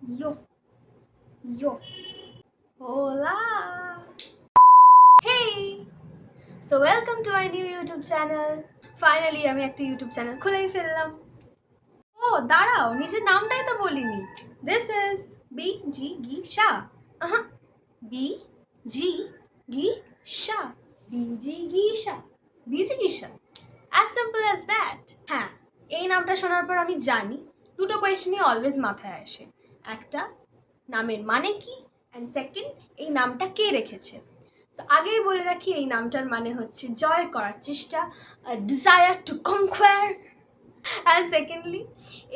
Yo, yo, hola. Hey, so welcome to my new YouTube channel. Finally আমি একটা YouTube channel খুলেই ফেললাম। ও দাঁড়াও, নিজের নামটাই তো বলিনি। This is BG Gisha. BG Gisha. BG Gisha. BG Gisha. As simple as that. হ্যাঁ, এই নামটা শোনার পর আমি জানি দুটো কোয়েশ্চেনই অলওয়েজ মাথায় আসে। একটা, নামের মানে কি, অ্যান্ড সেকেন্ড, এই নামটা কে রেখেছে। তো আগেই বলে রাখি, এই নামটার মানে হচ্ছে জয় করার চেষ্টা, desire to conquer. And secondly,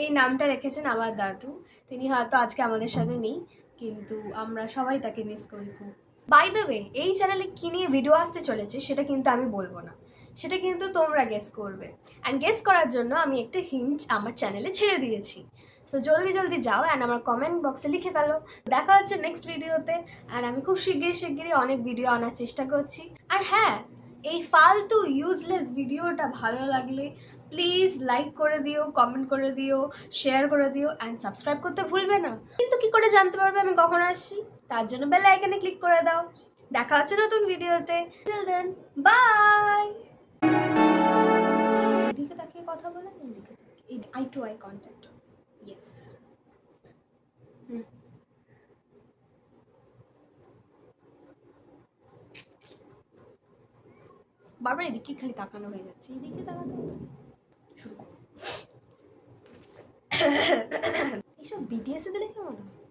এই নামটা রেখেছেন আমার দাদু। তিনি হয়তো আজকে আমাদের সাথে নেই, কিন্তু আমরা সবাই তাকে মিস করি খুব। বাই দ্য ওয়ে, এই চ্যানেলে কী নিয়ে ভিডিও আসতে চলেছে সেটা কিন্তু আমি বলবো না, সেটা কিন্তু তোমরা গেস করবে। অ্যান্ড গেস করার জন্য আমি একটা হিন্ট আমার চ্যানেলে ছেড়ে দিয়েছি। সো জলদি জলদি যাও অ্যান্ড আমার কমেন্ট বক্সে লিখে ফেলো। দেখা হচ্ছে নেক্সট ভিডিওতে। অ্যান্ড আমি খুব শিগগিরই অনেক ভিডিও আনার চেষ্টা করছি। আর হ্যাঁ, এই ফালতু ইউজলেস ভিডিওটা ভালো লাগলে প্লিজ লাইক করে দিও, কমেন্ট করে দিও, শেয়ার করে দিও অ্যান্ড সাবস্ক্রাইব করতে ভুলবে না। কিন্তু কি করে জানতে পারবে আমি কখন আসছি? তার জন্য বেল আইকনে ক্লিক করে দাও। দেখা হচ্ছে নতুন ভিডিওতে। Till then, bye. এদিকে তাকিয়ে কথা বলে, এদিকে eye to eye contact. Yes. বারবার এদিকে খালি তাকানো হয়ে যাচ্ছে, এদিকে তাকাতে হবে। শুরু করো। এইসব বিটিএস দিলে কেমন হয়?